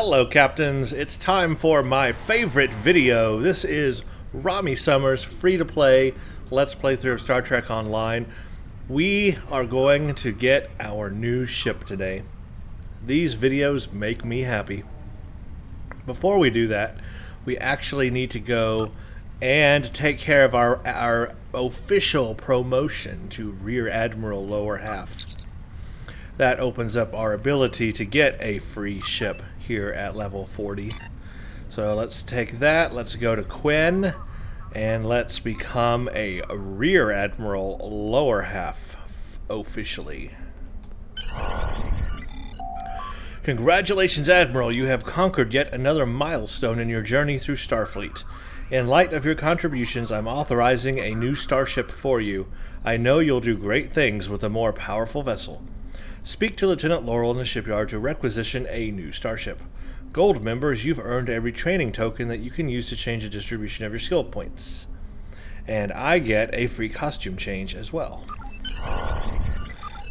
Hello Captains, it's time for my favorite video. This is Rami Summers' free-to-play Let's Play through of Star Trek Online. We are going to get our new ship today. These videos make me happy. Before we do that, we actually need to go and take care of our official promotion to Rear Admiral lower half. That opens up our ability to get a free ship here at level 40. So let's take that, let's go to Quinn, and let's become a Rear Admiral lower half officially. Congratulations, Admiral, you have conquered yet another milestone in your journey through Starfleet. In light of your contributions, I'm authorizing a new starship for you. I know you'll do great things with a more powerful vessel. Speak to Lieutenant Laurel in the shipyard to requisition a new starship. Gold members, you've earned a retraining token that you can use to change the distribution of your skill points. And I get a free costume change as well.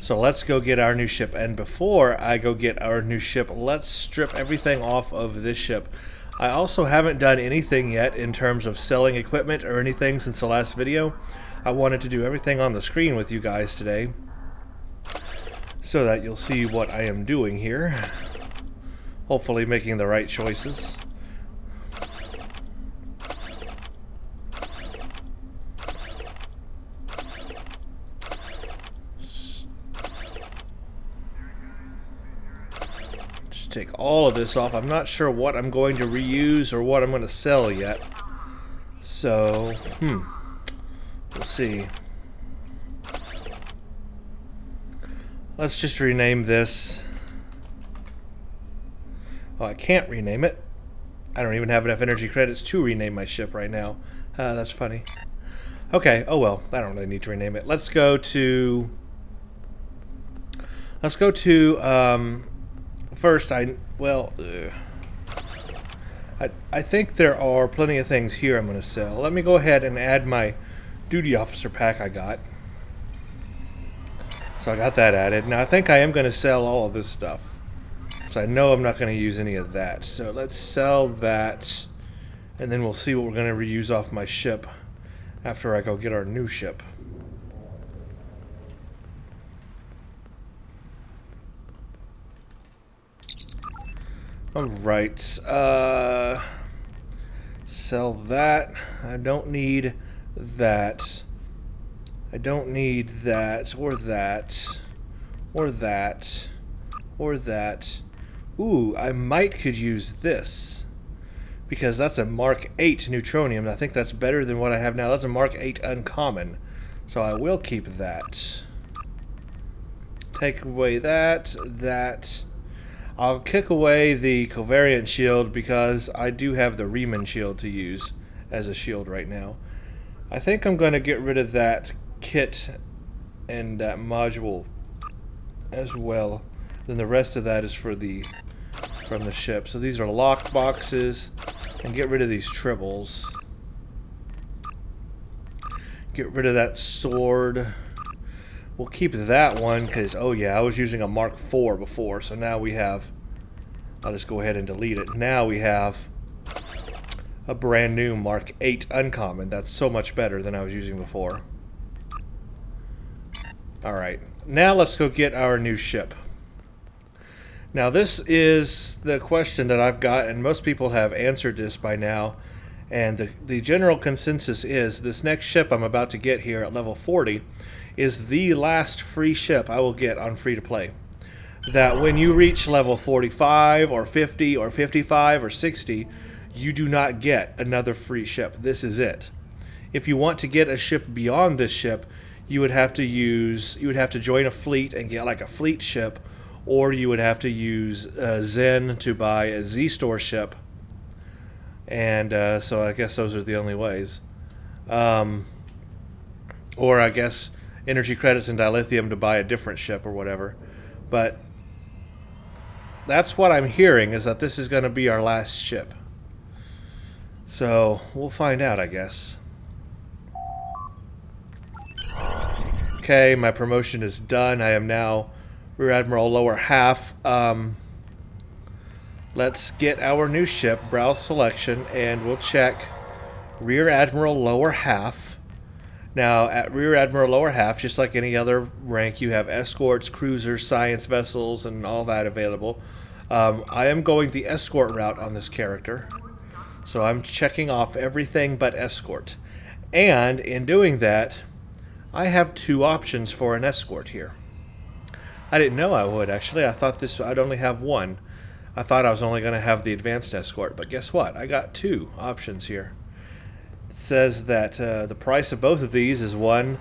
So let's go get our new ship. And before I go get our new ship, let's strip everything off of this ship. I also haven't done anything yet in terms of selling equipment or anything since the last video. I wanted to do everything on the screen with you guys today, so that you'll see what I am doing here. Hopefully making the right choices. Just take all of this off. I'm not sure what I'm going to reuse or what I'm going to sell yet. So, we'll see. Let's just rename this. Oh, I can't rename it. I don't even have enough energy credits to rename my ship right now. That's funny. Okay, oh well, I don't really need to rename it. Let's go to first, I think there are plenty of things here I'm going to sell. Let me go ahead and add my duty officer pack I got. So I got that added. Now I think I am going to sell all of this stuff. So I know I'm not going to use any of that. So let's sell that. And then we'll see what we're going to reuse off my ship after I go get our new ship. Alright. Sell that. I don't need that. I don't need that, or that, or that, or that. Ooh, I could use this, because that's a Mark 8 neutronium. I think that's better than what I have now. That's a Mark 8 uncommon, so I will keep that. Take away that. I'll kick away the covariant shield, because I do have the Riemann shield to use as a shield right now. I think I'm going to get rid of that kit and that module as well. Then the rest of that is from the ship. So these are lock boxes, and get rid of these tribbles. Get rid of that sword. We'll keep that one because, oh yeah, I was using a Mark 4 before, so now we have, I'll just go ahead and delete it. Now we have a brand new Mark 8 uncommon. That's so much better than I was using before. Alright, now let's go get our new ship. Now this is the question that I've got, and most people have answered this by now, and the general consensus is this next ship I'm about to get here at level 40 is the last free ship I will get on free-to-play. That when you reach level 45 or 50 or 55 or 60, you do not get another free ship. This is it. If you want to get a ship beyond this ship, you would have to join a fleet and get like a fleet ship, or you would have to use Zen to buy a Z-Store ship. And so I guess those are the only ways. Or I guess energy credits and dilithium to buy a different ship or whatever. But that's what I'm hearing, is that this is going to be our last ship. So we'll find out, I guess. Okay, my promotion is done. I am now Rear Admiral lower half. let's get our new ship, browse selection, and we'll check Rear Admiral lower half. Now, at Rear Admiral lower half, just like any other rank, you have escorts, cruisers, science vessels, and all that available. I am going the escort route on this character. So I'm checking off everything but escort. And in doing that, I have 2 options for an escort here. I didn't know I would, actually. I thought I'd only have 1. I thought I was only going to have the advanced escort, but guess what? I got 2 options here. It says that the price of both of these is 1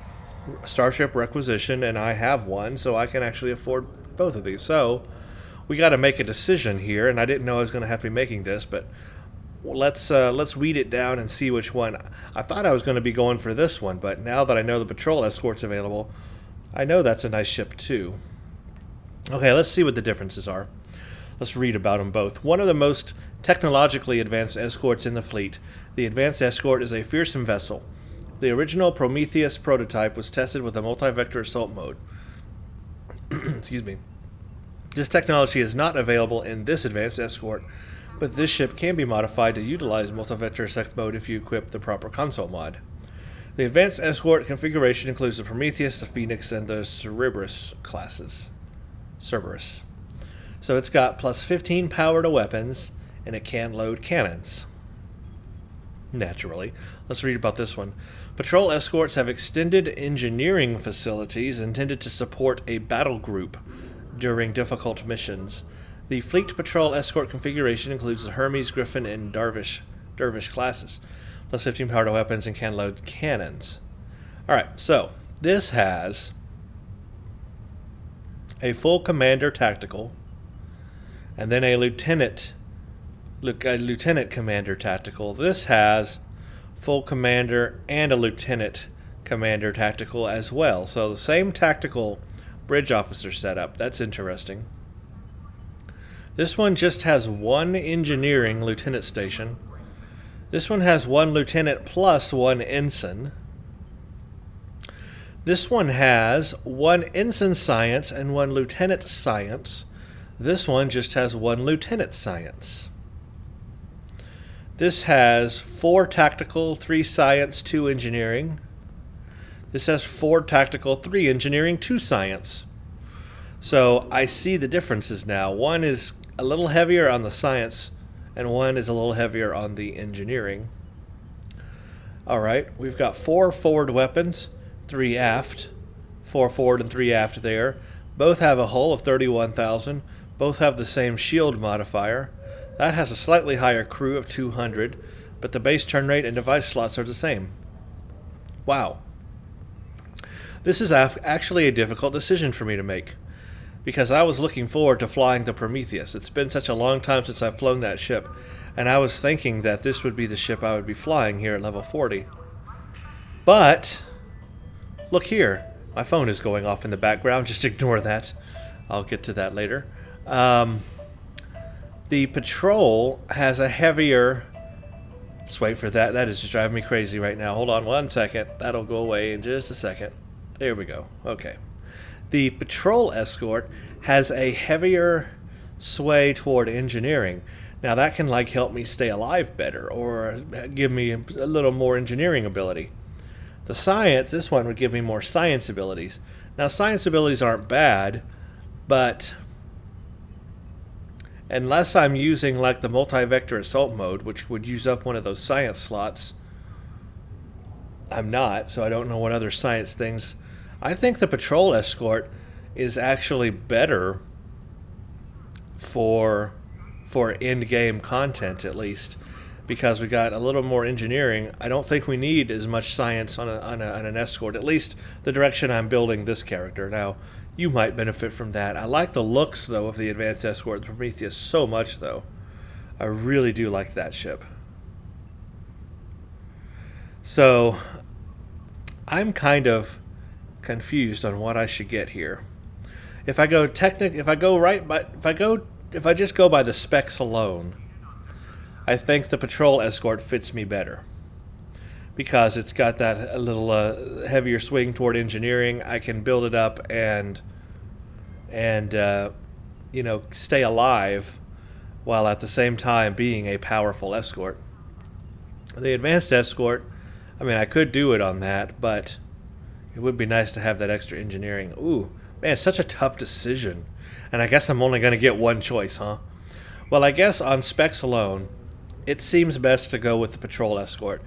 starship requisition, and I have 1, so I can actually afford both of these. So we got to make a decision here, and I didn't know I was going to have to be making this, but let's weed it down and see which one. I thought I was going to be going for this one, but now that I know the patrol escort's available, I know that's a nice ship too. Okay, let's see what the differences are. Let's read about them both. One of the most technologically advanced escorts in the fleet, the Advanced Escort is a fearsome vessel. The original Prometheus prototype was tested with a multi-vector assault mode. Excuse me. This technology is not available in this Advanced Escort, but this ship can be modified to utilize multi-vector assault mode if you equip the proper console mod. The Advanced Escort configuration includes the Prometheus, the Phoenix, and the Cerberus classes. Cerberus. So it's got plus 15 power to weapons, and it can load cannons. Naturally. Let's read about this one. Patrol escorts have extended engineering facilities intended to support a battle group during difficult missions. The Fleet Patrol Escort configuration includes the Hermes, Griffin, and Dervish classes, plus 15 power to weapons, and can load cannons. Alright, so this has a full commander tactical, and then a lieutenant commander tactical. This has full commander and a lieutenant commander tactical as well. So the same tactical bridge officer setup. That's interesting. This one just has 1 engineering lieutenant station. This one has 1 lieutenant plus 1 ensign. This one has 1 ensign science and 1 lieutenant science. This one just has 1 lieutenant science. This has 4 tactical, 3 science, 2 engineering. This has 4 tactical, 3 engineering, 2 science. So I see the differences now. One is a little heavier on the science, and one is a little heavier on the engineering. Alright, we've got 4 forward weapons, 3 aft. 4 forward and 3 aft there. Both have a hull of 31,000. Both have the same shield modifier. That has a slightly higher crew of 200, but the base turn rate and device slots are the same. Wow. This is actually a difficult decision for me to make, because I was looking forward to flying the Prometheus. It's been such a long time since I've flown that ship, and I was thinking that this would be the ship I would be flying here at level 40. But, look here. My phone is going off in the background. Just ignore that. I'll get to that later. The patrol has a heavier... Just wait for that. That is just driving me crazy right now. Hold on 1 second. That'll go away in just a second. There we go. Okay. The patrol escort has a heavier sway toward engineering. Now that can like help me stay alive better or give me a little more engineering ability. The science, this one would give me more science abilities. Now science abilities aren't bad, but unless I'm using like the multi-vector assault mode, which would use up one of those science slots, I'm not, so I don't know what other science things. I think the patrol escort is actually better for end-game content, at least, because we got a little more engineering. I don't think we need as much science on an escort, at least the direction I'm building this character. Now, you might benefit from that. I like the looks, though, of the Advanced Escort, the Prometheus, so much, though. I really do like that ship. So, I'm kind of confused on what I should get here. If I just go by the specs alone, I think the patrol escort fits me better, because it's got that a little heavier swing toward engineering. I can build it up and stay alive while at the same time being a powerful escort. The advanced escort, I mean, I could do it on that, but it would be nice to have that extra engineering. Ooh, man, such a tough decision. And I guess I'm only going to get one choice, huh? Well, I guess on specs alone, it seems best to go with the patrol escort.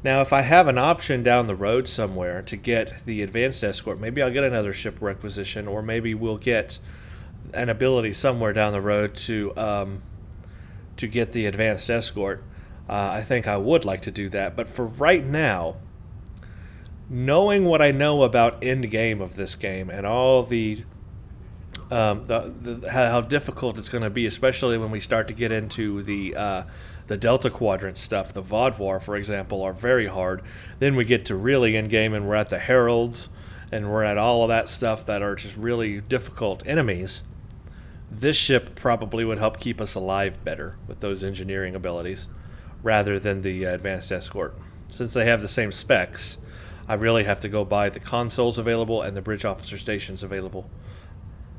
Now, if I have an option down the road somewhere to get the advanced escort, maybe I'll get another ship requisition, or maybe we'll get an ability somewhere down the road to get the advanced escort. I think I would like to do that, but for right now, knowing what I know about end game of this game and all how difficult it's going to be, especially when we start to get into the Delta Quadrant stuff, the VOD War, for example, are very hard. Then we get to really end game, and we're at the Heralds, and we're at all of that stuff that are just really difficult enemies. This ship probably would help keep us alive better with those engineering abilities, rather than the advanced escort. Since they have the same specs, I really have to go buy the consoles available and the bridge officer stations available.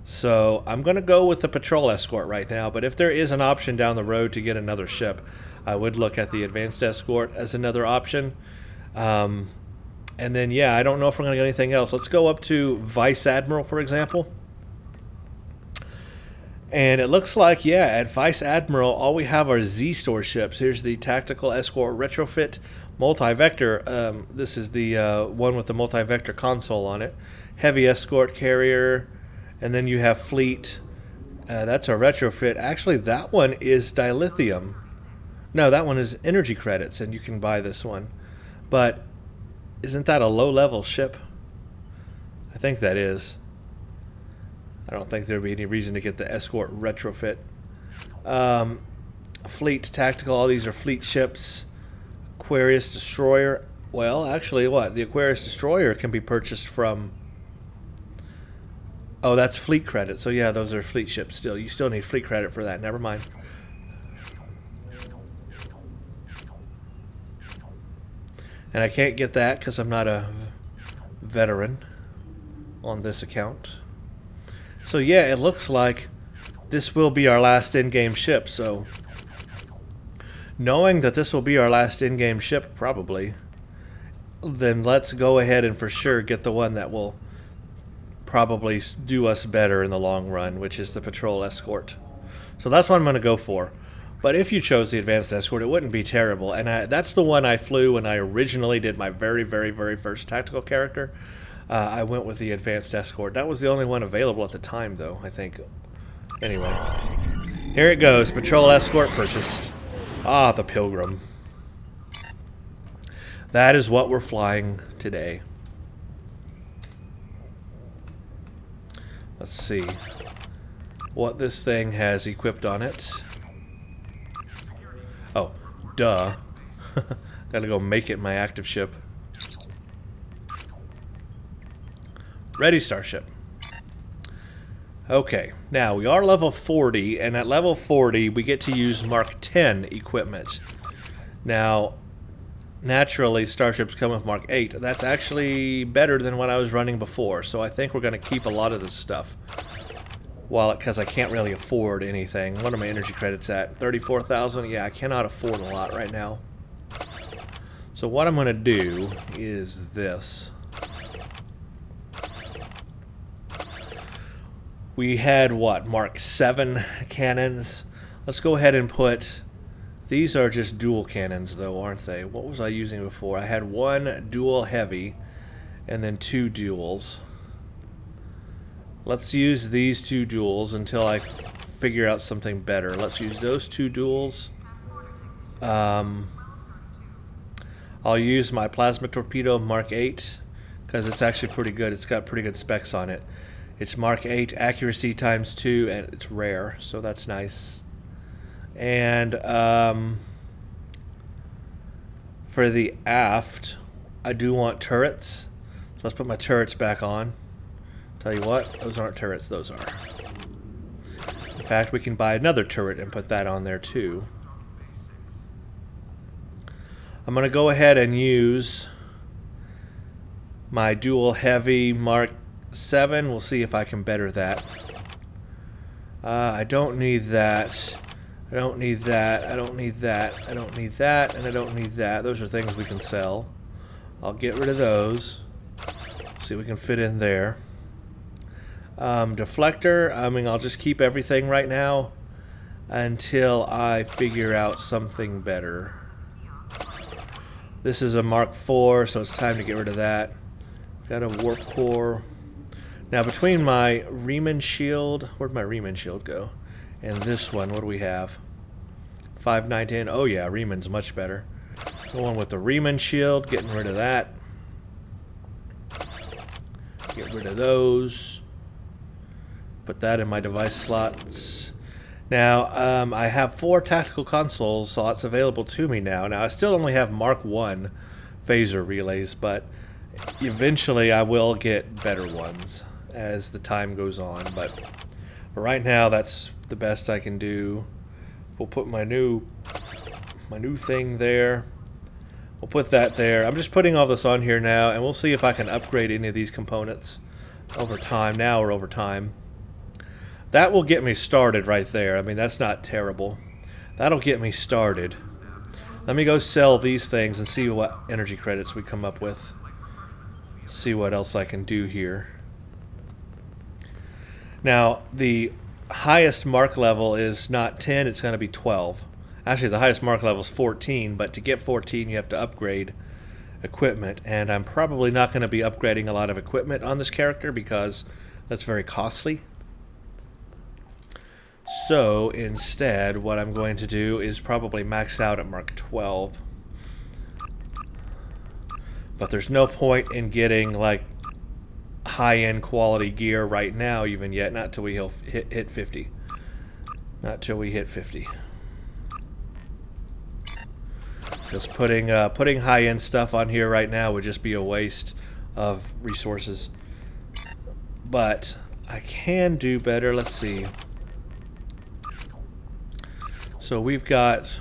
So I'm going to go with the patrol escort right now, but if there is an option down the road to get another ship, I would look at the advanced escort as another option. And then, yeah, I don't know if we're going to get anything else. Let's go up to Vice Admiral, for example. And it looks like, yeah, at Vice Admiral, all we have are Z-Store ships. Here's the Tactical Escort Retrofit Multi-Vector. This is the one with the multi-vector console on it. Heavy Escort Carrier. And then you have Fleet. That's a retrofit. Actually, that one is dilithium. No, that one is energy credits, and you can buy this one. But isn't that a low-level ship? I think that is. I don't think there'd be any reason to get the Escort retrofit. Fleet Tactical, all these are fleet ships. Aquarius Destroyer. Well, actually, what? The Aquarius Destroyer can be purchased from... Oh, that's fleet credit. So, yeah, those are fleet ships still. You still need fleet credit for that. Never mind. And I can't get that because I'm not a veteran on this account. So yeah, it looks like this will be our last in-game ship. So knowing that this will be our last in-game ship, probably, then let's go ahead and for sure get the one that will probably do us better in the long run, which is the patrol escort. So that's what I'm going to go for. But if you chose the advanced escort, it wouldn't be terrible. And that's the one I flew when I originally did my very, very, very first tactical character. I went with the advanced escort. That was the only one available at the time, though, I think. Anyway, here it goes. Patrol escort purchased. Ah, the Pilgrim. That is what we're flying today. Let's see what this thing has equipped on it. Oh, duh. Gotta go make it my active ship. Ready, Starship. Okay, now we are level 40, and at level 40 we get to use Mark 10 equipment. Now, naturally, Starships come with Mark 8. That's actually better than what I was running before, so I think we're going to keep a lot of this stuff. Because I can't really afford anything. What are my energy credits at? 34,000? Yeah, I cannot afford a lot right now. So what I'm going to do is this. We had, what, Mark 7 cannons. Let's go ahead and put... These are just dual cannons, though, aren't they? What was I using before? I had one dual heavy and then two duals. Let's use these two duals until I figure out something better. Let's use those two duals. I'll use my Plasma Torpedo Mark 8 because it's actually pretty good. It's got pretty good specs on it. It's Mark 8 accuracy times 2, and it's rare, so that's nice. And for the aft, I do want turrets. So let's put my turrets back on. Tell you what, those aren't turrets, those are. In fact, we can buy another turret and put that on there too. I'm going to go ahead and use my dual heavy Mark 7. We'll see if I can better that. I don't need that. I don't need that. I don't need that. I don't need that. And I don't need that. Those are things we can sell. I'll get rid of those. See if we can fit in there. Deflector. I mean, I'll just keep everything right now until I figure out something better. This is a Mark IV, so it's time to get rid of that. Got a warp core. Now, between my Riemann shield, where'd my Riemann shield go? And this one, what do we have? 5, 9, 10. Oh yeah, Riemann's much better. The one with the Riemann shield, getting rid of that. Get rid of those. Put that in my device slots. Now, I have 4 tactical console slots available to me now. Now, I still only have Mark I phaser relays, but eventually I will get better ones as the time goes on. But for right now, that's the best I can do. We'll put my new thing there. We'll put that there. I'm just putting all this on here now, and we'll see if I can upgrade any of these components over time, now or over time. That will get me started right there. I mean, that's not terrible. That'll get me started. Let me go sell these things and see what energy credits we come up with. See what else I can do here. Now, the highest mark level is not 10, it's going to be 12. Actually, the highest mark level is 14, but to get 14 you have to upgrade equipment, and I'm probably not going to be upgrading a lot of equipment on this character because that's very costly. So instead, what I'm going to do is probably max out at Mark 12. But there's no point in getting like high-end quality gear right now even yet, not till we hit 50. Not till we hit 50. Just putting high-end stuff on here right now would just be a waste of resources. But I can do better. Let's see. So we've got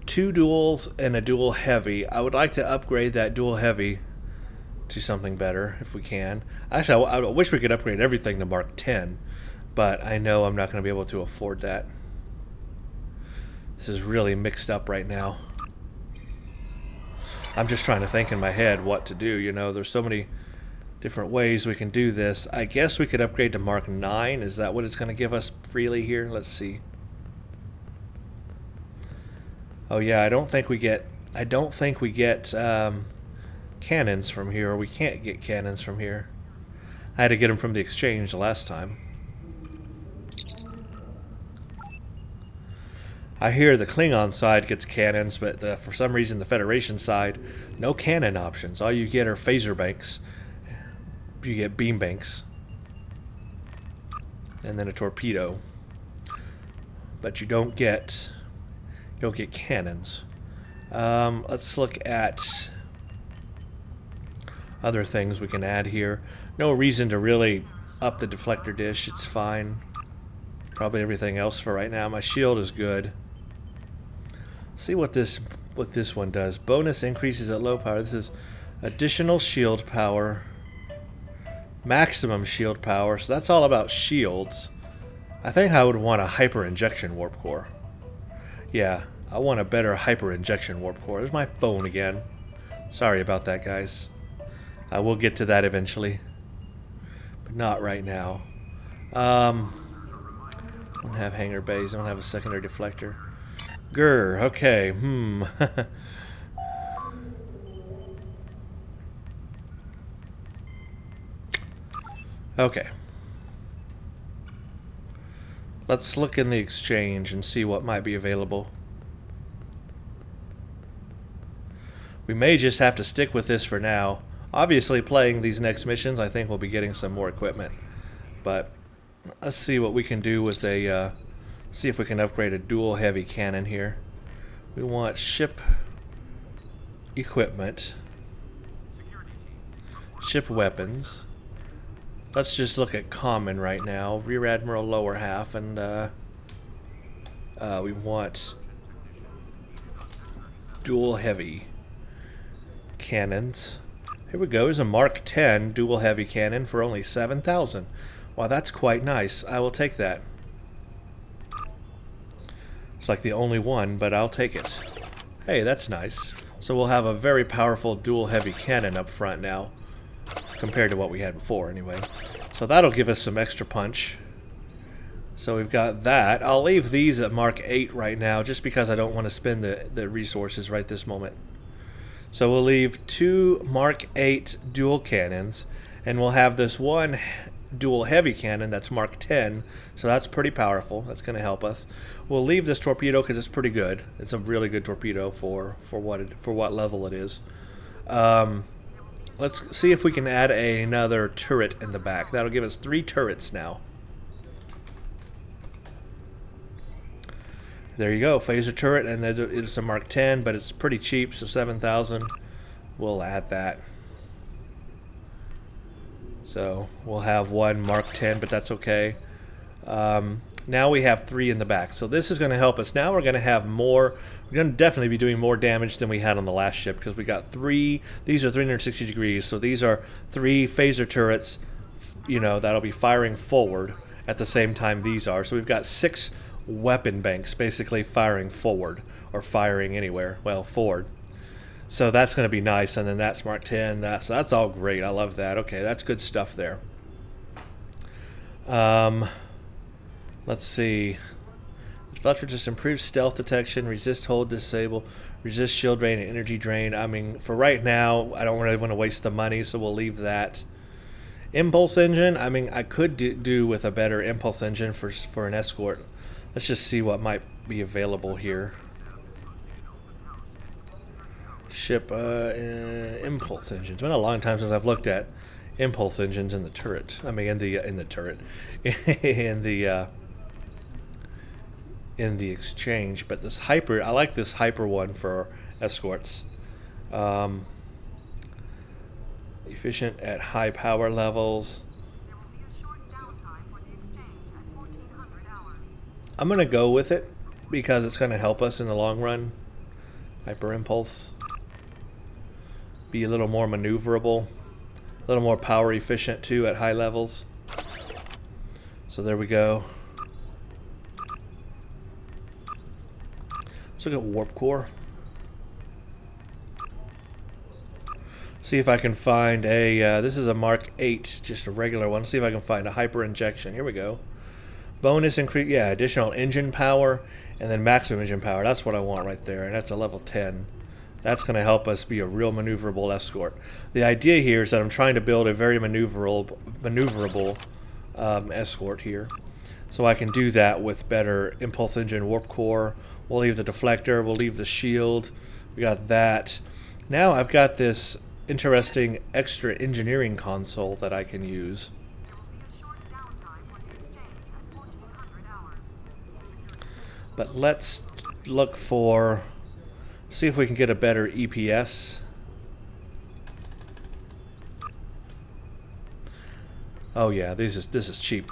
2 duals and a dual heavy. I would like to upgrade that dual heavy to something better if we can. Actually, I wish we could upgrade everything to Mark 10, but I know I'm not going to be able to afford that. This is really mixed up right now. I'm just trying to think in my head what to do. You know, there's so many different ways we can do this. I guess we could upgrade to Mark 9. Is that what it's going to give us freely here? Let's see. Oh yeah, I don't think we get cannons from here, or we can't get cannons from here. I had to get them from the exchange the last time. I hear the Klingon side gets cannons, but for some reason the Federation side, no cannon options. All you get are phaser banks. You get beam banks. And then a torpedo. But you don't get cannons. Let's look at other things we can add here. No reason to really up the deflector dish. It's fine. Probably everything else for right now. My shield is good. See what this one does. Bonus increases at low power. This is additional shield power. Maximum shield power. So that's all about shields. I think I would want a hyper injection warp core. Yeah, I want a better hyper injection warp core. There's my phone again. Sorry about that, guys. I will get to that eventually, but not right now. Don't have hangar bays. Don't have a secondary deflector. Grr. Okay. Okay. Let's look in the exchange and see what might be available. We may just have to stick with this for now. Obviously, playing these next missions, I think we'll be getting some more equipment. But let's see what we can do with a... see if we can upgrade a dual heavy cannon here. We want ship equipment. Ship weapons. Let's just look at common right now. Rear Admiral lower half, and we want dual heavy cannons. Here we go. There's a Mark 10 dual heavy cannon for only 7,000. Wow, that's quite nice. I will take that. It's like the only one, but I'll take it. Hey, that's nice. So we'll have a very powerful dual heavy cannon up front now, compared to what we had before anyway. So that'll give us some extra punch. So we've got that. I'll leave these at Mark 8 right now, just because I don't want to spend the resources right this moment. So we'll leave 2 Mark 8 dual cannons, and we'll have this one dual heavy cannon that's Mark 10, so that's pretty powerful. That's going to help us. We'll leave this torpedo because it's pretty good. It's a really good torpedo for what level it is. Let's see if we can add another turret in the back. That'll give us 3 turrets now. There you go, phaser turret, and it's a Mark 10, but it's pretty cheap, so 7,000. We'll add that. So we'll have 1 Mark 10, but that's okay. Now we have 3 in the back, so this is going to help us. Now we're going to have more. We're going to definitely be doing more damage than we had on the last ship, because we got 3. These are 360 degrees, so these are 3 phaser turrets. You know, that'll be firing forward at the same time these are. So we've got 6 weapon banks basically firing forward, or firing anywhere, well, forward. So that's going to be nice, and then that's Mark 10. So that's all great. I love that. Okay, that's good stuff there. Let's see. Deflector just improves stealth detection, resist hold, disable, resist shield drain, and energy drain. I mean, for right now, I don't really want to waste the money, so we'll leave that. Impulse engine, I mean, I could do with a better impulse engine for an escort. Let's just see what might be available here. Ship impulse engines. It's been a long time since I've looked at impulse engines in the turret. I mean, in the turret, in the exchange. But this hyper, I like this hyper one for escorts. Efficient at high power levels. I'm gonna go with it because it's gonna help us in the long run. Hyper impulse. Be a little more maneuverable, a little more power efficient too at high levels. So there we go. Let's look at warp core. See if I can find a. This is a Mark 8, just a regular one. See if I can find a hyper injection. Here we go. Bonus increase, yeah, additional engine power, and then maximum engine power. That's what I want right there, and that's a level 10. That's going to help us be a real maneuverable escort. The idea here is that I'm trying to build a very maneuverable escort here. So I can do that with better impulse engine warp core. We'll leave the deflector, we'll leave the shield. We got that. Now I've got this interesting extra engineering console that I can use. But let's look for, see if we can get a better EPS. Oh yeah, this is cheap.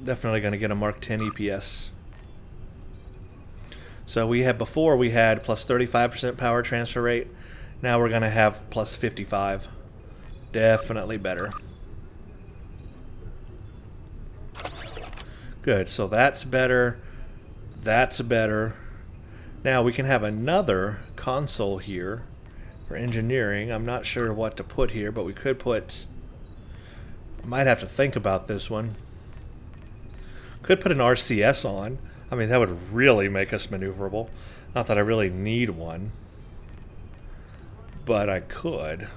Definitely going to get a Mark 10 EPS. So we had before we had plus 35% power transfer rate. Now we're going to have plus 55. Definitely better. Good. So that's better. That's better. Now we can have another console here for engineering. I'm not sure what to put here, but we could put... I might have to think about this one. Could put an RCS on. I mean, that would really make us maneuverable. Not that I really need one, but I could.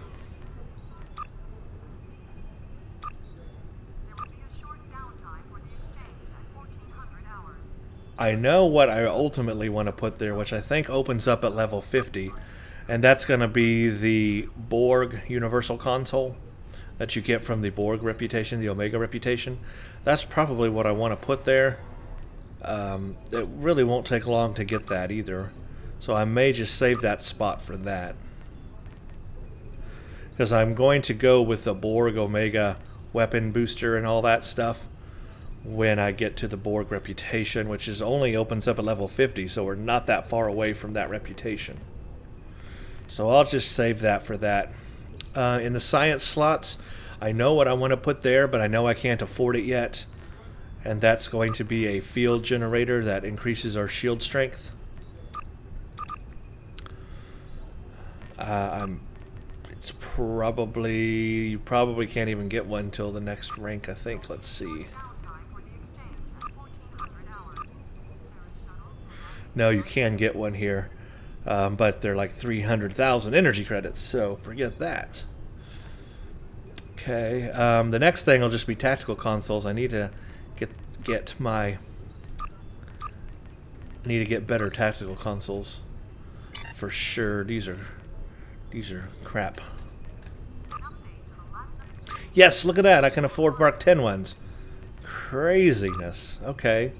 I know what I ultimately want to put there, which I think opens up at level 50, and that's going to be the Borg Universal Console that you get from the Borg reputation, the Omega reputation. That's probably what I want to put there. It really won't take long to get that either, so I may just save that spot for that. Because I'm going to go with the Borg Omega weapon booster and all that stuff when I get to the Borg reputation, which is only opens up at level 50, so we're not that far away from that reputation. So I'll just save that for that. In the science slots, I know what I want to put there, but I know I can't afford it yet. And that's going to be a field generator that increases our shield strength. It's probably, you probably can't even get one till the next rank, I think. Let's see. No, you can get one here, but they're like 300,000 energy credits, so forget that. Okay, the next thing will just be tactical consoles. I need to get better tactical consoles for sure. These are crap. Yes, look at that. I can afford Mark 10 ones. Craziness. Okay.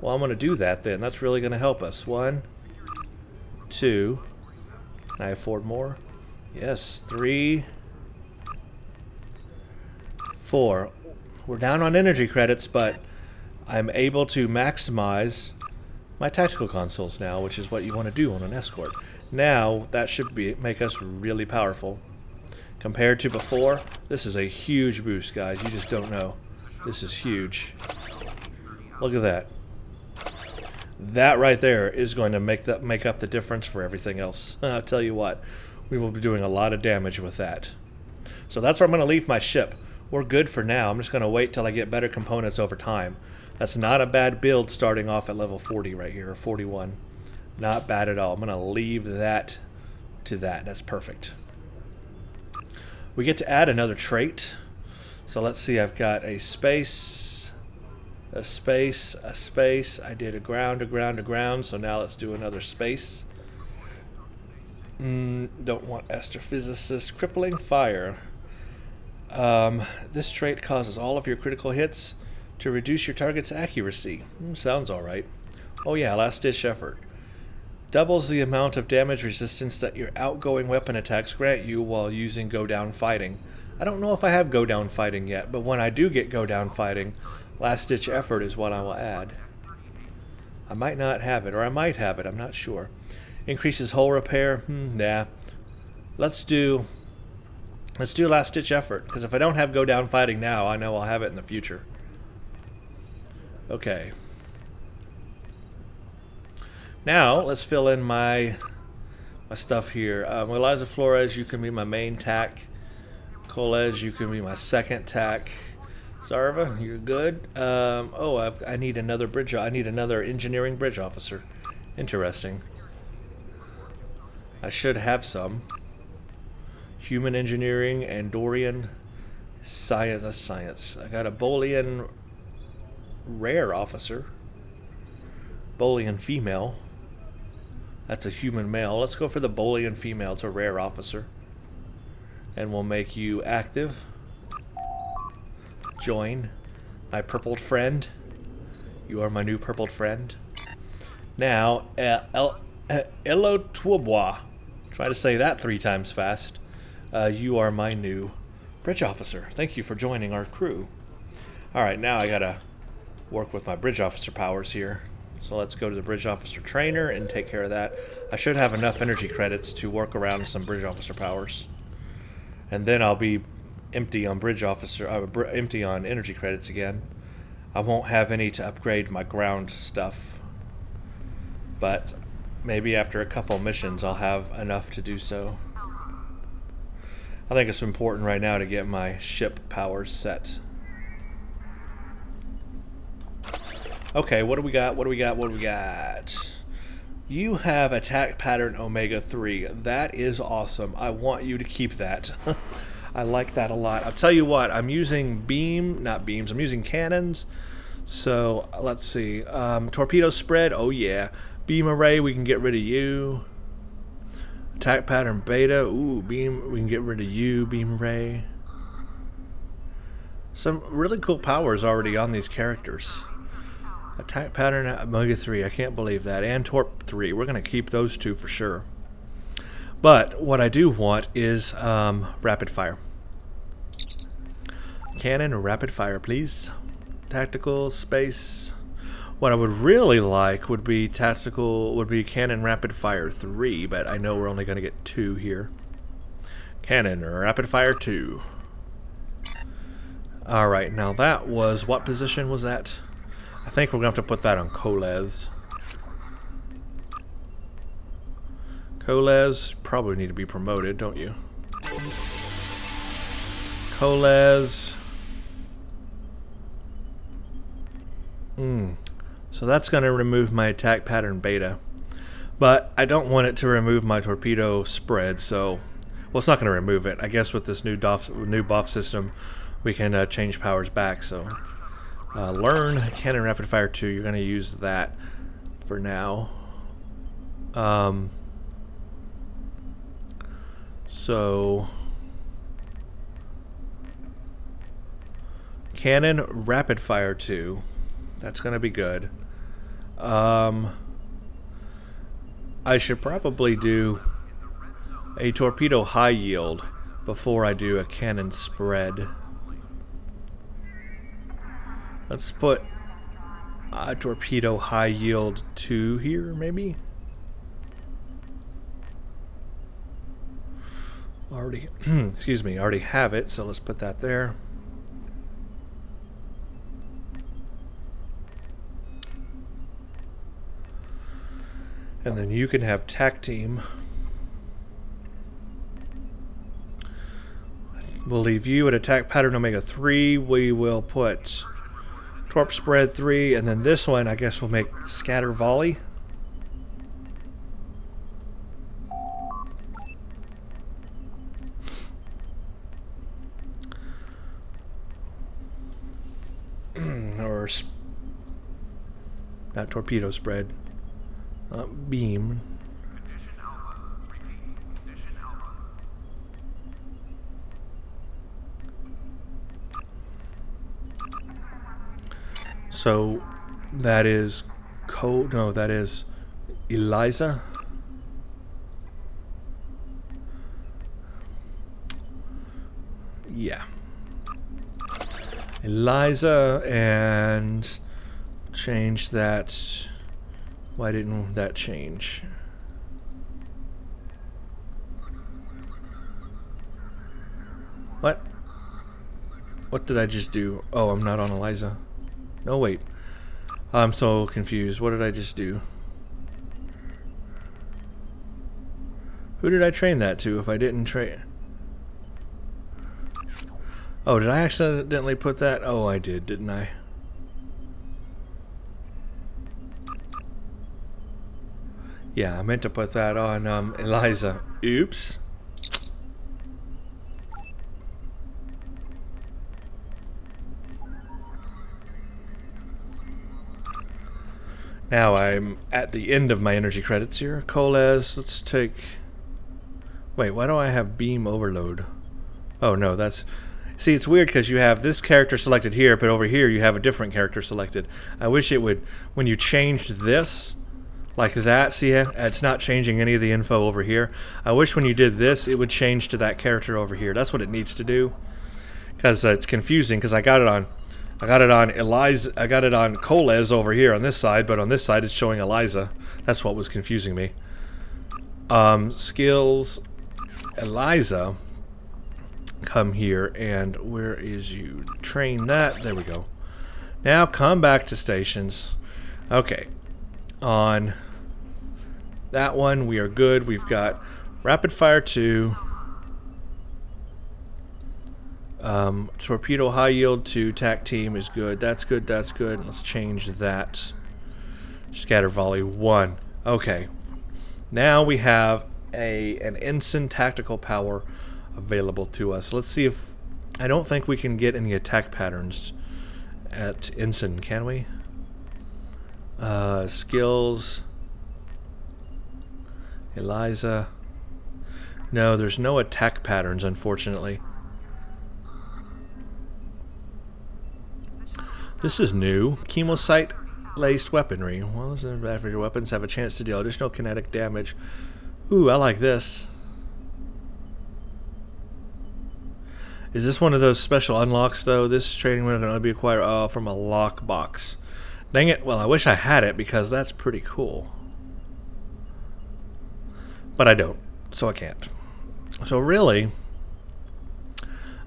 Well, I'm going to do that then. That's really going to help us. 1, 2. Can I afford more? Yes. 3, 4. We're down on energy credits, but I'm able to maximize my tactical consoles now, which is what you want to do on an escort. Now, that should make us really powerful. Compared to before, this is a huge boost, guys. You just don't know. This is huge. Look at that. That right there is going to make up the difference for everything else. I'll tell you what, we will be doing a lot of damage with that. So that's where I'm going to leave my ship. We're good for now. I'm just going to wait till I get better components over time. That's not a bad build starting off at level 40 right here, or 41. Not bad at all. I'm going to leave that to that. That's perfect. We get to add another trait. So let's see, I've got a space, a space, a space. I did a ground, a ground, a ground. So now let's do another space. Don't want astrophysicist. Crippling fire. This trait causes all of your critical hits to reduce your target's accuracy. Sounds alright. Oh yeah, last ditch effort. Doubles the amount of damage resistance that your outgoing weapon attacks grant you while using go down fighting. I don't know if I have go down fighting yet, but when I do get go down fighting, last ditch effort is what I will add. I might not have it, or I might have it, I'm not sure. Increases hull repair, nah. Let's do last ditch effort, because if I don't have go down fighting now, I know I'll have it in the future. Okay. Now, let's fill in my stuff here. Eliza Flores, you can be my main tack. Coles, you can be my second tack. Zarva, you're good. I need another bridge. I need another engineering bridge officer. Interesting. I should have some. Human engineering, Andorian, science. That's science. I got a Bolian rare officer. Bolian female. That's a human male. Let's go for the Bolian female. It's a rare officer. And we'll make you active. Join. My purpled friend. You are my new purpled friend. Now, Elo Tuobois. Try to say that 3 times fast. You are my new bridge officer. Thank you for joining our crew. Alright, now I gotta work with my bridge officer powers here. So let's go to the bridge officer trainer and take care of that. I should have enough energy credits to work around some bridge officer powers. And then I'll be empty on bridge officer, empty on energy credits again. I won't have any to upgrade my ground stuff. But maybe after a couple missions I'll have enough to do so. I think it's important right now to get my ship powers set. Okay, what do we got? What do we got? What do we got? You have attack pattern Omega 3. That is awesome. I want you to keep that. I like that a lot. I'll tell you what, I'm using I'm using cannons. So, let's see. Torpedo spread, oh yeah. Beam array, we can get rid of you. Attack pattern beta, ooh, beam, we can get rid of you, beam array. Some really cool powers already on these characters. Attack pattern Omega 3, I can't believe that. And Torp 3, we're going to keep those 2 for sure. But what I do want is rapid fire. Cannon or rapid fire, please. Tactical, space. What I would really like would be cannon rapid fire 3, but I know we're only going to get 2 here. Cannon or rapid fire 2. Alright, now that was, what position was that? I think we're going to have to put that on Coles. Coles probably need to be promoted, don't you? Coles. So that's going to remove my attack pattern beta. But I don't want it to remove my torpedo spread, so... Well, it's not going to remove it. I guess with this new buff system, we can change powers back, so... learn Cannon Rapid Fire 2. You're going to use that for now. So... Cannon Rapid Fire 2. That's going to be good. I should probably do a torpedo high yield before I do a cannon spread. Let's put a torpedo high yield 2 here, maybe? Already, excuse me, already have it, so let's put that there. And then you can have TAC team. We'll leave you at attack pattern Omega 3. We will put Torp spread 3, and then this one I guess we'll make scatter volley. Or not torpedo spread. Beam. So that is no, that is Eliza. Yeah. Eliza, and change that. Why didn't that change? What? What did I just do? Oh, I'm not on Eliza. No, wait. I'm so confused. What did I just do? Who did I train that to if I didn't train? Oh, did I accidentally put that? Oh, I did, didn't I? Yeah, I meant to put that on Eliza. Oops. Now I'm at the end of my energy credits here. Coles, let's take... Wait, why do I have beam overload? Oh no, that's... See, it's weird because you have this character selected here, but over here you have a different character selected. I wish it would... When you changed this... Like that, see, it's not changing any of the info over here. I wish when you did this, it would change to that character over here. That's what it needs to do. Because it's confusing, because I got it on Eliza, I got it on Coles over here on this side, but on this side it's showing Eliza. That's what was confusing me. Skills, Eliza, come here, and where is you? Train that, there we go. Now come back to stations. Okay, on that one we are good. We've got Rapid Fire 2, Torpedo High Yield 2, TAC Team is good. That's good, that's good. Let's change that. Scatter Volley 1. Okay. Now we have an Ensign tactical power available to us. Let's see if... I don't think we can get any attack patterns at Ensign, can we? Skills... Eliza. No, there's no attack patterns, unfortunately. This is new. Chemocyte laced weaponry. Well, those average weapons have a chance to deal additional kinetic damage. Ooh, I like this. Is this one of those special unlocks, though? This training weapon can only be acquired from a lockbox. Dang it. Well, I wish I had it, because that's pretty cool. But I don't, so I can't. So really,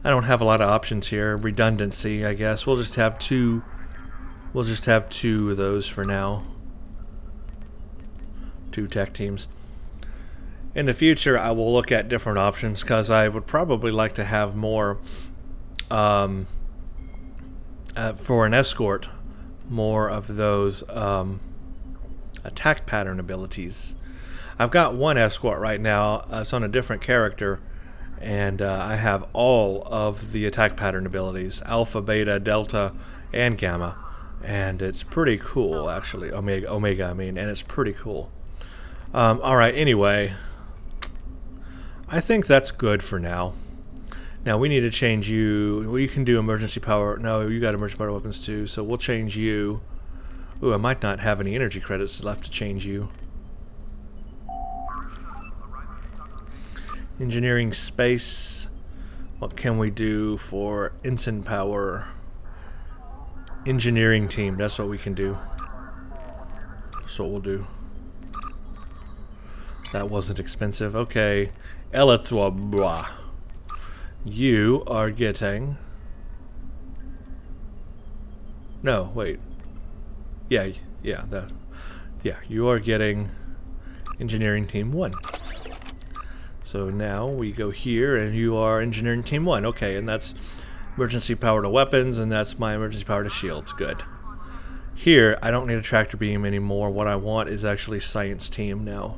I don't have a lot of options here. Redundancy, I guess. We'll just have two We'll just have 2 of those for now. 2 tech teams. In the future, I will look at different options because I would probably like to have more for an escort, more of those attack pattern abilities. I've got one escort right now. It's on a different character, and I have all of the attack pattern abilities: Alpha, Beta, Delta, and Gamma, and it's pretty cool, actually. Omega, I mean, and it's pretty cool. All right. Anyway, I think that's good for now. Now we need to change you. Well, you can do emergency power. No, you got emergency power weapons too, so we'll change you. Ooh, I might not have any energy credits left to change you. Engineering space. What can we do for ensign power? Engineering team. That's what we can do. That's what we'll do. That wasn't expensive. Okay. Elytra. You are getting... No, wait. Yeah, you are getting Engineering Team 1. So now we go here, and you are Engineering Team 1. Okay, and that's emergency power to weapons, and that's my emergency power to shields. Good. Here, I don't need a tractor beam anymore. What I want is actually Science Team now.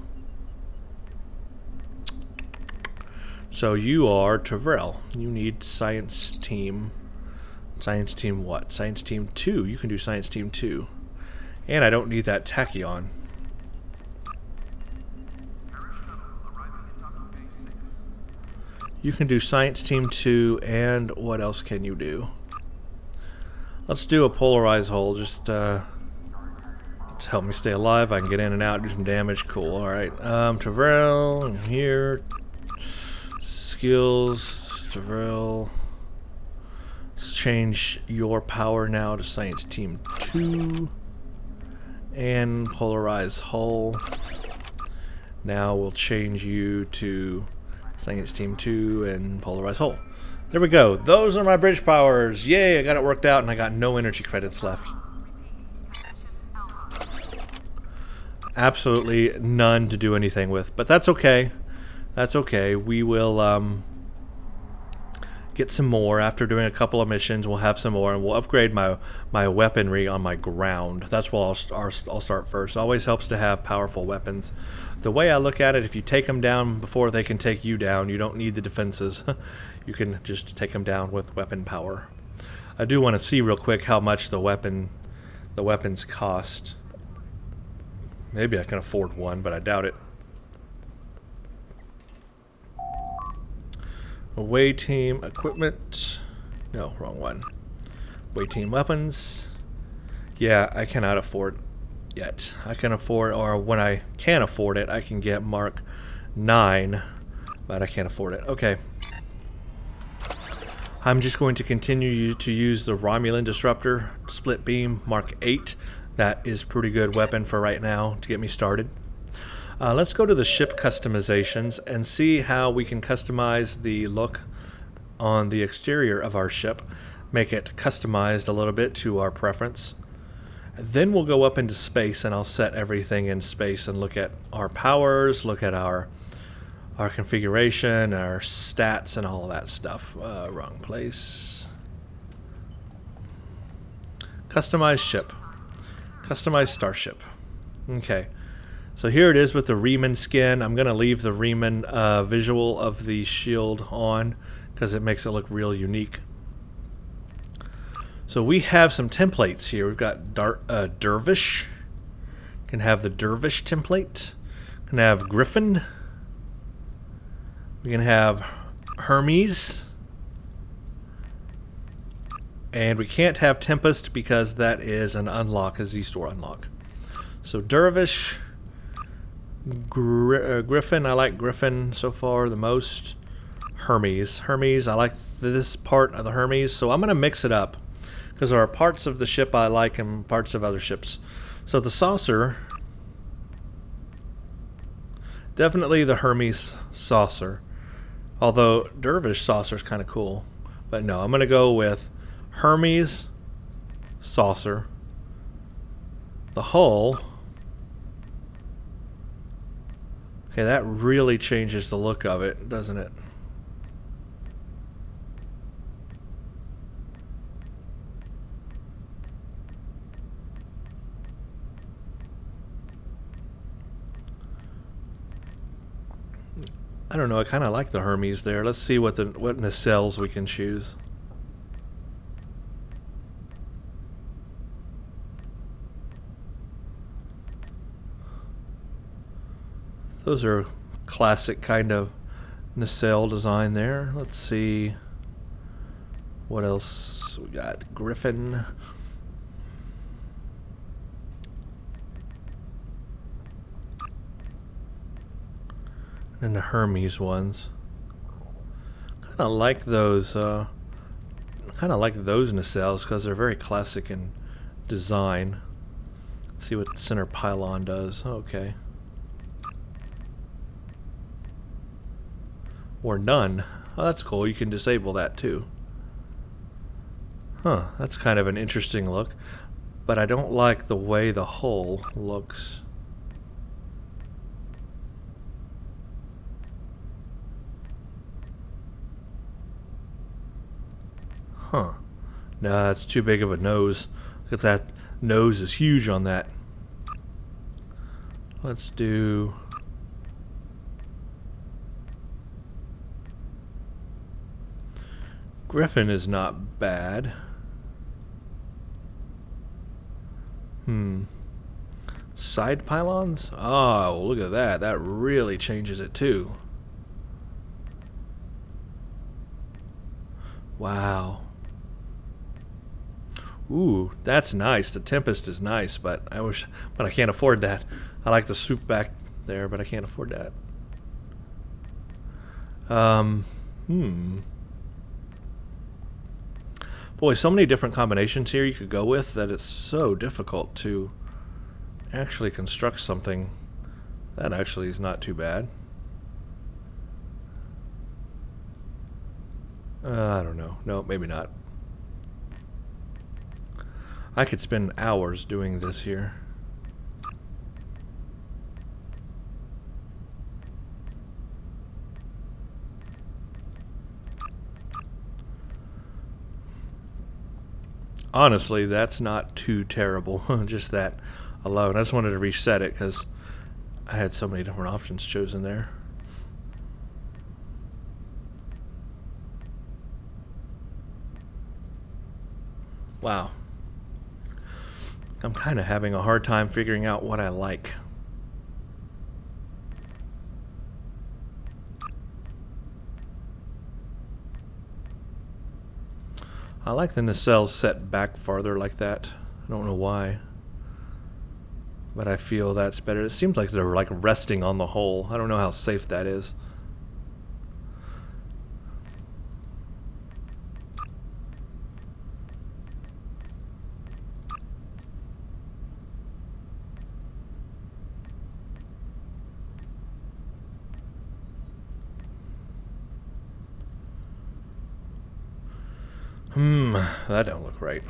So you are Tavrel. You need Science Team. Science Team what? Science Team 2. You can do Science Team 2. And I don't need that Tachyon. You can do Science Team 2, and what else can you do? Let's do a polarized hole, just to help me stay alive. I can get in and out, do some damage. Cool, alright. Tavrel, here. Skills, Tavrel. Let's change your power now to Science Team 2. And polarize hull. Now we'll change you to Science Team 2 and polarize hull. There we go. Those are my bridge powers. Yay, I got it worked out and I got no energy credits left. Absolutely none to do anything with, but that's okay. That's okay. We will get some more after doing a couple of missions. We'll have some more, and we'll upgrade my weaponry on my ground. That's what I'll start first. It always helps to have powerful weapons. The way I look at it, if you take them down before they can take you down, you don't need the defenses. You can just take them down with weapon power. I do want to see real quick how much the weapons cost. Maybe I can afford one, but I doubt it. Away team equipment. No, wrong one. Away team weapons. Yeah, I cannot afford yet. I can afford, or when I can afford it, I can get Mark 9, but I can't afford it. Okay. I'm just going to continue to use the Romulan Disruptor Split Beam Mark 8. That is pretty good weapon for right now to get me started. Let's go to the ship customizations and see how we can customize the look on the exterior of our ship. Make it customized a little bit to our preference. Then we'll go up into space and I'll set everything in space and look at our powers, look at our configuration, our stats, and all of that stuff. Wrong place. Customize ship. Customize starship. Okay. So here it is with the Riemann skin. I'm going to leave the Riemann visual of the shield on because it makes it look real unique. So we have some templates here. We've got Dervish. Can have the Dervish template. Can have Griffin. We can have Hermes. And we can't have Tempest because that is an unlock, a Z-Store unlock. So Dervish. Griffin, I like Griffin so far the most. Hermes, I like this part of the Hermes, so I'm going to mix it up because there are parts of the ship I like and parts of other ships. So the saucer, definitely the Hermes saucer, although Dervish saucer is kind of cool, but no, I'm going to go with Hermes saucer The hull. Okay, that really changes the look of it, doesn't it? I don't know, I kind of like the Hermes there. Let's see what nacelles we can choose. Those are classic kind of nacelle design there. Let's see what else we got. Griffin. And the Hermes ones. Kind of like those. Kind of like those nacelles because they're very classic in design. See what the center pylon does. Okay. Or none. Oh, that's cool. You can disable that too. Huh. That's kind of an interesting look. But I don't like the way the hull looks. Huh. Nah, it's too big of a nose. Look at that. Nose is huge on that. Let's do... Griffin is not bad. Side pylons? Oh, look at that. That really changes it too. Wow. Ooh, that's nice. The Tempest is nice, but I can't afford that. I like the swoop back there, but I can't afford that. Boy, so many different combinations here you could go with that it's so difficult to actually construct something that actually is not too bad. I don't know. No, maybe not. I could spend hours doing this here. Honestly, that's not too terrible. Just that alone. I just wanted to reset it because I had so many different options chosen there. Wow. I'm kind of having a hard time figuring out what I like. I like the nacelles set back farther like that. I don't know why, but I feel that's better. It seems like they're like resting on the hull. I don't know how safe that is. That don't look right.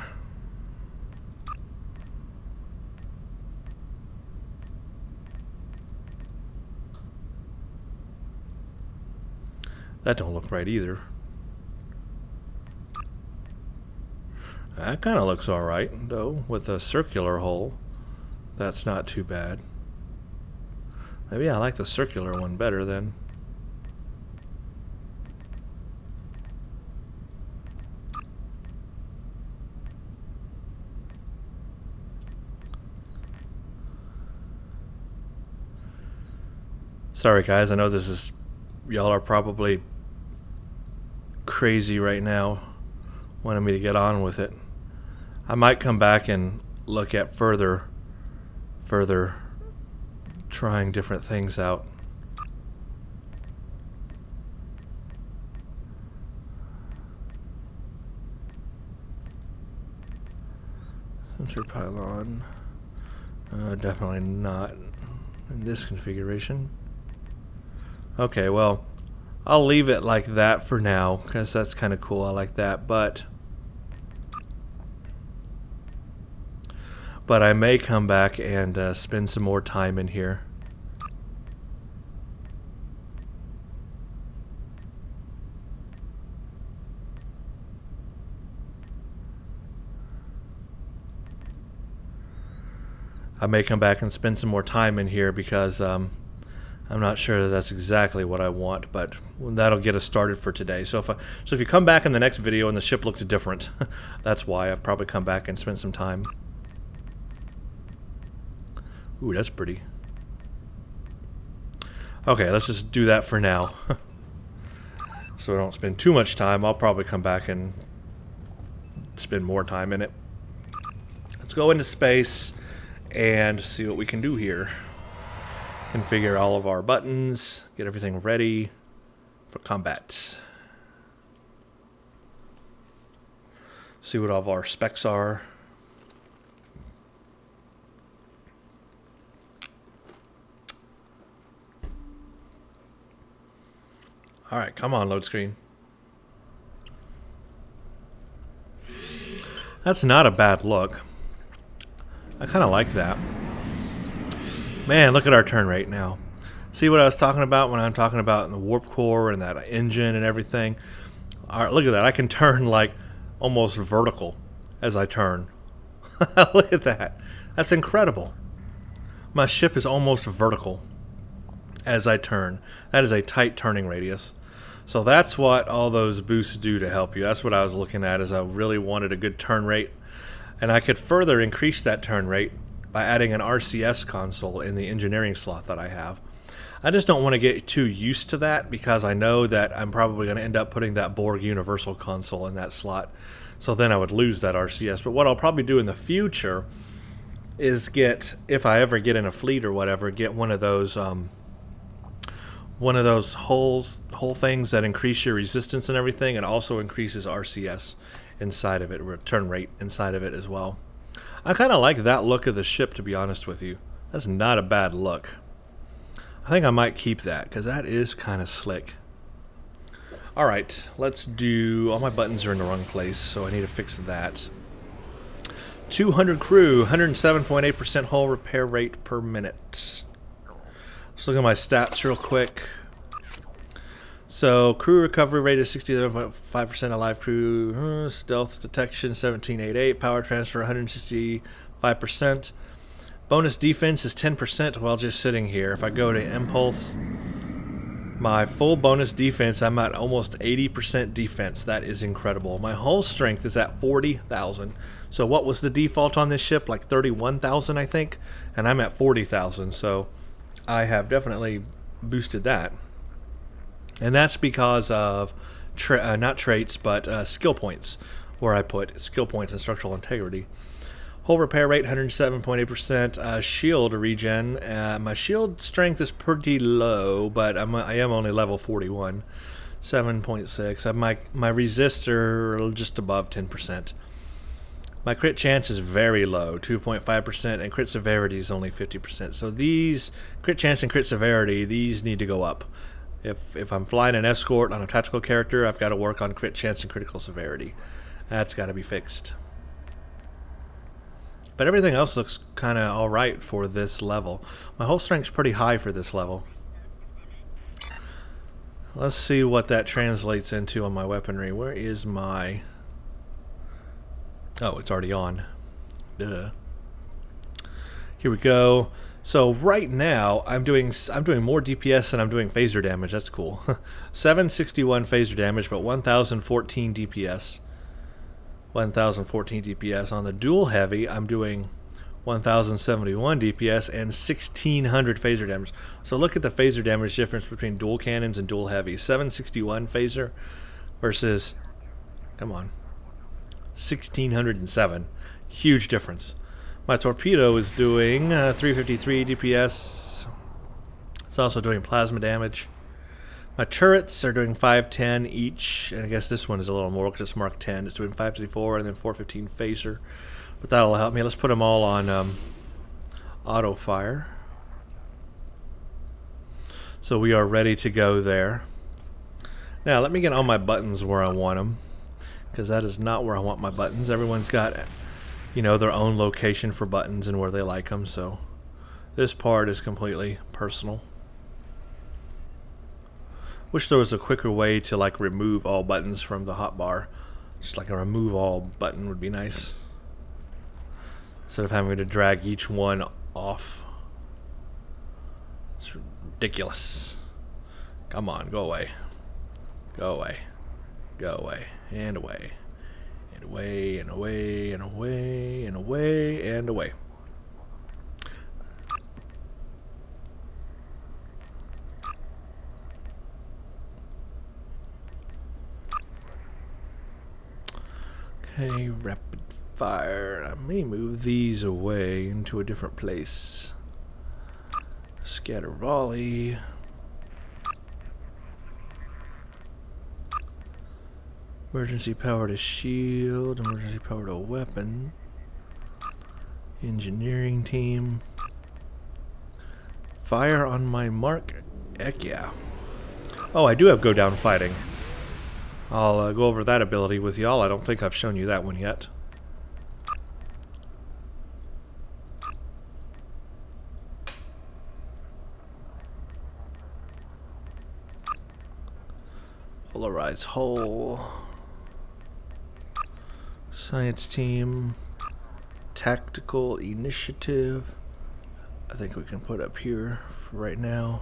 That don't look right either. That kind of looks alright, though, with a circular hull. That's not too bad. Maybe I like the circular one better then. Sorry guys, I know this is... Y'all are probably crazy right now, wanting me to get on with it. I might come back and look at further trying different things out. Center pylon. Definitely not in this configuration. Okay, well, I'll leave it like that for now, because that's kind of cool. I like that, but but I may come back and spend some more time in here. I may come back and spend some more time in here because I'm not sure that that's exactly what I want, but that'll get us started for today. So if you come back in the next video and the ship looks different, that's why I've probably come back and spent some time. Ooh, that's pretty. Okay, let's just do that for now. So I don't spend too much time. I'll probably come back and spend more time in it. Let's go into space and see what we can do here. Configure all of our buttons, get everything ready for combat. See what all of our specs are. Alright, come on, load screen. That's not a bad look. I kind of like that. Man, look at our turn rate now. See what I was talking about when I'm talking about the warp core and that engine and everything? Alright, look at that. I can turn like almost vertical as I turn. Look at that. That's incredible. My ship is almost vertical as I turn. That is a tight turning radius. So that's what all those boosts do to help you. That's what I was looking at, is I really wanted a good turn rate. And I could further increase that turn rate by adding an RCS console in the engineering slot that I have. I just don't want to get too used to that because I know that I'm probably going to end up putting that Borg Universal console in that slot. So then I would lose that RCS. But what I'll probably do in the future is get, if I ever get in a fleet or whatever, get one of those whole things that increase your resistance and everything, and also increases RCS inside of it, return rate inside of it as well. I kind of like that look of the ship, to be honest with you. That's not a bad look. I think I might keep that because that is kind of slick. Alright, let's do... All my buttons are in the wrong place, so I need to fix that. 200 crew, 107.8% hull repair rate per minute. Let's look at my stats real quick. So, crew recovery rate is 67.5% alive crew. Stealth detection 1788. Power transfer 165%. Bonus defense is 10% while just sitting here. If I go to impulse, my full bonus defense, I'm at almost 80% defense. That is incredible. My hull strength is at 40,000. So what was the default on this ship? Like 31,000, I think? And I'm at 40,000. So I have definitely boosted that. And that's because of, not traits, but skill points, where I put skill points and structural integrity. Hull repair rate, 107.8%. Shield regen. My shield strength is pretty low, but I am only level 41. 7.6. My resistor just above 10%. My crit chance is very low, 2.5%, and crit severity is only 50%. So these, crit chance and crit severity, these need to go up. If I'm flying an escort on a tactical character, I've got to work on crit chance and critical severity. That's got to be fixed. But everything else looks kind of alright for this level. My hull strength's pretty high for this level. Let's see what that translates into on my weaponry. Where is my... Oh, it's already on. Duh. Here we go. So right now I'm doing more DPS than I'm doing phaser damage. That's cool. 761 phaser damage, but 1014 DPS. 1014 DPS. On the dual heavy, I'm doing 1071 DPS and 1600 phaser damage. So look at the phaser damage difference between dual cannons and dual heavy. 761 phaser versus, come on, 1607. Huge difference. My torpedo is doing 353 DPS. It's also doing plasma damage. My turrets are doing 510 each, and I guess this one is a little more because it's Mark 10. It's doing 554 and then 415 phaser. But that'll help me. Let's put them all on auto fire. So we are ready to go there. Now let me get all my buttons where I want them, because that is not where I want my buttons. Everyone's got you know, their own location for buttons and where they like them. So this part is completely personal. Wish there was a quicker way to like remove all buttons from the hotbar. Just like a remove all button would be nice, instead of having to drag each one off. It's ridiculous. Come on, go away. Go away. Go away. And away. And away, and away, and away, and away, and away. Okay, rapid fire. I may move these away into a different place. Scatter volley. Emergency power to shield. Emergency power to weapon. Engineering team. Fire on my mark. Heck yeah. Oh, I do have go down fighting. I'll go over that ability with y'all. I don't think I've shown you that one yet. Polarize hull. Science team. Tactical initiative. I think we can put up here for right now.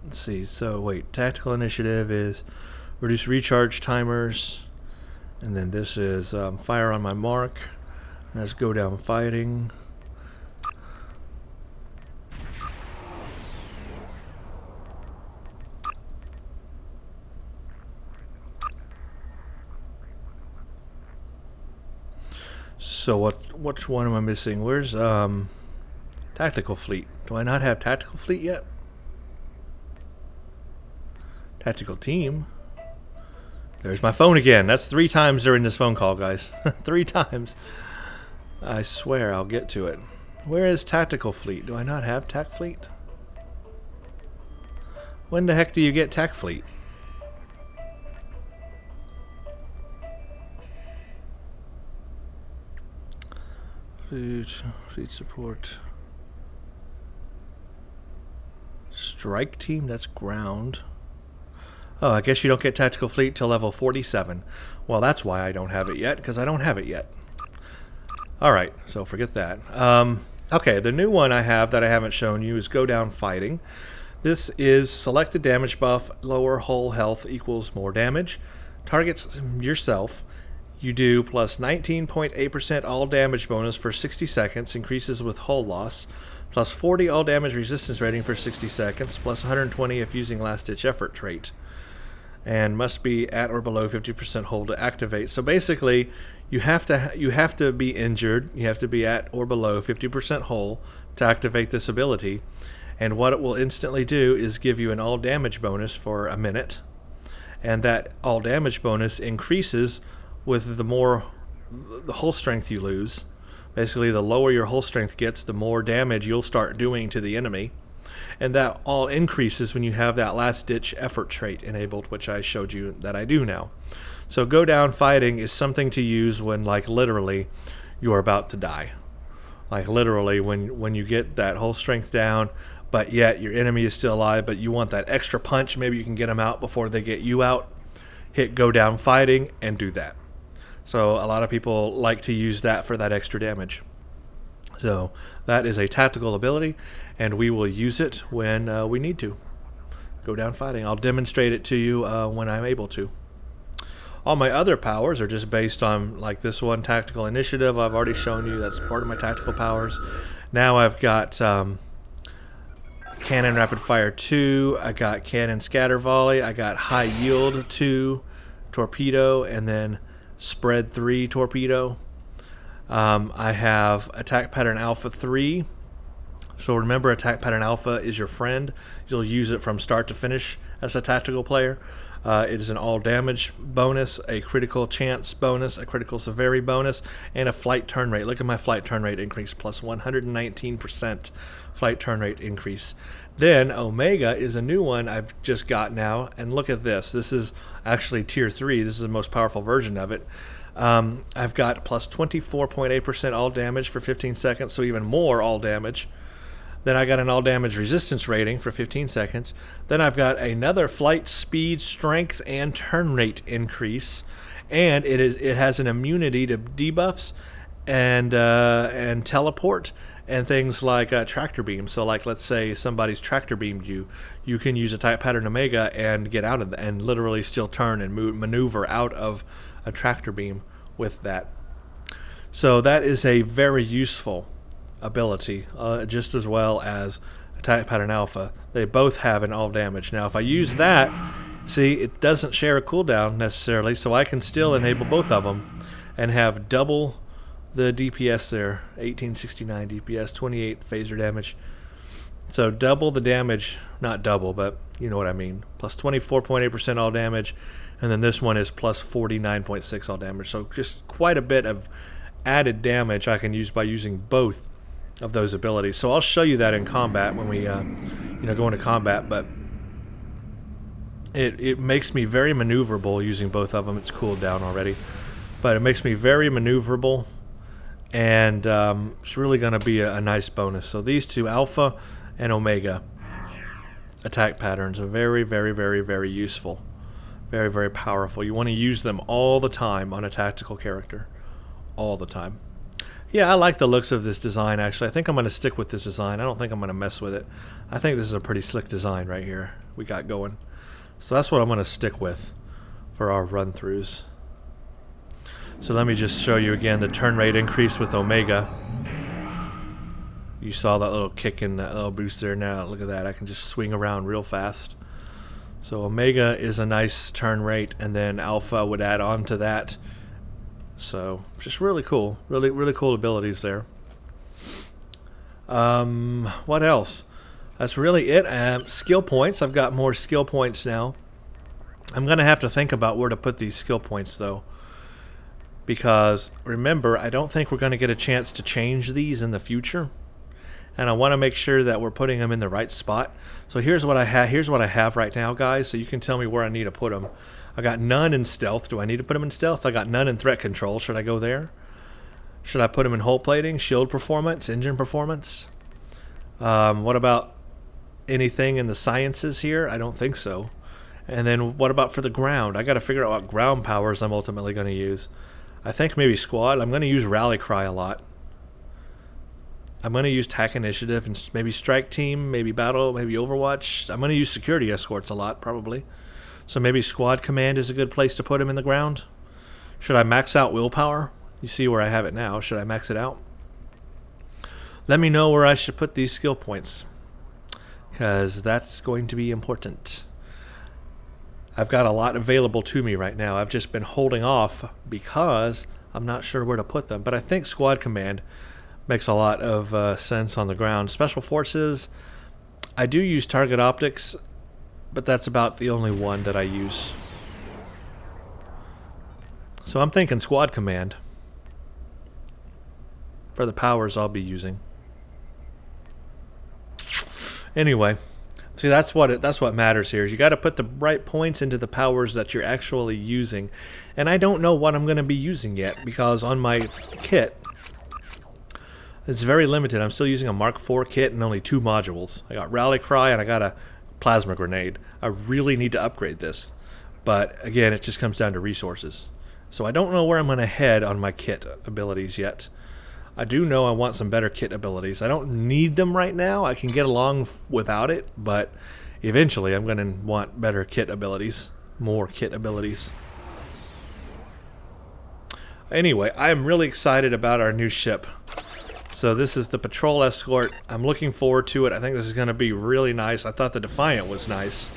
Let's see, so wait, tactical initiative is reduce recharge timers, and then this is fire on my mark. Let's go down fighting. So which one am I missing? Where's tactical fleet? Do I not have tactical fleet yet? Tactical team. There's my phone again. That's 3 times during this phone call, guys. 3 times. I swear I'll get to it. Where is tactical fleet? Do I not have tac fleet? When the heck do you get tac fleet? Fleet support. Strike team, that's ground. Oh, I guess you don't get tactical fleet till level 47. Well, that's why I don't have it yet, because I don't have it yet. Alright, so forget that. Okay, the new one I have that I haven't shown you is Go Down Fighting. This is selected damage buff, lower hull health equals more damage. Targets yourself. You do plus 19.8% all damage bonus for 60 seconds, increases with hull loss. Plus 40 all damage resistance rating for 60 seconds, plus 120 if using last ditch effort trait. And must be at or below 50% hold to activate. So basically, you have to be injured. You have to be at or below 50% whole to activate this ability. And what it will instantly do is give you an all damage bonus for a minute, and that all damage bonus increases with the hull strength you lose. Basically, the lower your hull strength gets, the more damage you'll start doing to the enemy. And that all increases when you have that last ditch effort trait enabled, which I showed you that I do now. So Go Down Fighting is something to use when, like, literally you're about to die. Like, literally when you get that hull strength down, but yet your enemy is still alive, but you want that extra punch, maybe you can get them out before they get you out. Hit Go Down Fighting and do that. So a lot of people like to use that for that extra damage. So that is a tactical ability, and we will use it when we need to. Go Down Fighting. I'll demonstrate it to you when I'm able to. All my other powers are just based on, like this one, Tactical Initiative. I've already shown you that's part of my tactical powers. Now I've got Cannon Rapid Fire 2. I got Cannon Scatter Volley. I got High Yield 2 Torpedo, and then Spread 3 Torpedo. I have Attack Pattern Alpha 3. So remember, Attack Pattern Alpha is your friend. You'll use it from start to finish as a tactical player. It is an all damage bonus, a critical chance bonus, a critical severity bonus, and a flight turn rate. Look at my flight turn rate increase, plus 119% flight turn rate increase. Then Omega is a new one I've just got now, and look at this. This is actually tier 3. This is the most powerful version of it. I've got plus 24.8% all damage for 15 seconds, so even more all damage. Then I got an all damage resistance rating for 15 seconds. Then I've got another flight speed, strength, and turn rate increase. And it has an immunity to debuffs and teleport and things like tractor beam. So like, let's say somebody's tractor beamed you, you can use a type pattern Omega and get out of and literally still turn and maneuver out of a tractor beam with that. So that is a very useful ability, just as well as attack pattern alpha. They both have an all damage. Now if I use that, see, it doesn't share a cooldown necessarily, so I can still enable both of them and have double the DPS there, 1869 DPS, 28 phaser damage. So double the damage, not double, but you know what I mean. Plus 24.8% all damage, and then this one is plus 49.6 all damage. So just quite a bit of added damage I can use by using both of those abilities. So I'll show you that in combat when we go into combat, but it makes me very maneuverable using both of them. It's cooled down already, but it makes me very maneuverable, and it's really going to be a nice bonus. So these two, Alpha and Omega attack patterns, are very, very, very, very useful. Very, very powerful. You want to use them all the time on a tactical character. All the time. Yeah, I like the looks of this design, actually. I think I'm going to stick with this design. I don't think I'm going to mess with it. I think this is a pretty slick design right here we got going. So that's what I'm going to stick with for our run-throughs. So let me just show you again the turn rate increase with Omega. You saw that little kick and that little boost there. Now look at that. I can just swing around real fast. So Omega is a nice turn rate, and then Alpha would add on to that. So just really cool. Really, really cool abilities there. What else? That's really it. Skill points. I've got more skill points now. I'm going to have to think about where to put these skill points, though. Because, remember, I don't think we're going to get a chance to change these in the future. And I want to make sure that we're putting them in the right spot. So here's what I have right now, guys, so you can tell me where I need to put them. I got none in stealth. Do I need to put them in stealth? I got none in threat control. Should I go there? Should I put them in hull plating, shield performance, engine performance? What about anything in the sciences here? I don't think so. And then what about for the ground? I got to figure out what ground powers I'm ultimately going to use. I think maybe squad. I'm going to use rally cry a lot. I'm going to use TAC Initiative and maybe Strike Team, maybe Battle, maybe Overwatch. I'm going to use Security Escorts a lot, probably. So maybe Squad Command is a good place to put him in the ground. Should I max out Willpower? You see where I have it now. Should I max it out? Let me know where I should put these skill points, because that's going to be important. I've got a lot available to me right now. I've just been holding off because I'm not sure where to put them. But I think Squad Command makes a lot of sense on the ground. Special Forces, I do use Target Optics, but that's about the only one that I use. So I'm thinking Squad Command for the powers I'll be using. Anyway, see, that's what matters here. Is you got to put the right points into the powers that you're actually using. And I don't know what I'm going to be using yet, because on my kit, it's very limited. I'm still using a Mark IV kit and only 2 modules. I got Rally Cry and I got a Plasma Grenade. I really need to upgrade this. But again, it just comes down to resources. So I don't know where I'm going to head on my kit abilities yet. I do know I want some better kit abilities. I don't need them right now. I can get along without it, but eventually I'm going to want better kit abilities. More kit abilities. Anyway, I am really excited about our new ship. So this is the Patrol Escort. I'm looking forward to it. I think this is going to be really nice. I thought the Defiant was nice.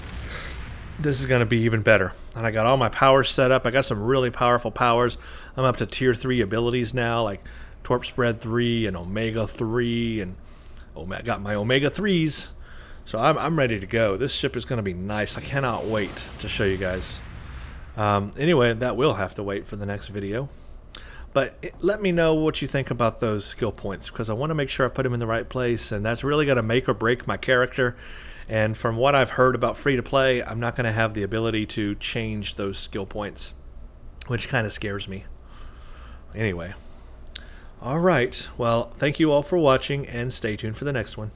This is going to be even better. And I got all my powers set up. I got some really powerful powers. I'm up to tier 3 abilities now, like Torp Spread 3 and Omega 3. And I got my Omega 3s. So I'm ready to go. This ship is going to be nice. I cannot wait to show you guys. Anyway, that will have to wait for the next video. But let me know what you think about those skill points, because I want to make sure I put them in the right place, and that's really going to make or break my character. And from what I've heard about free-to-play, I'm not going to have the ability to change those skill points, which kind of scares me. Anyway. All right. Well, thank you all for watching, and stay tuned for the next one.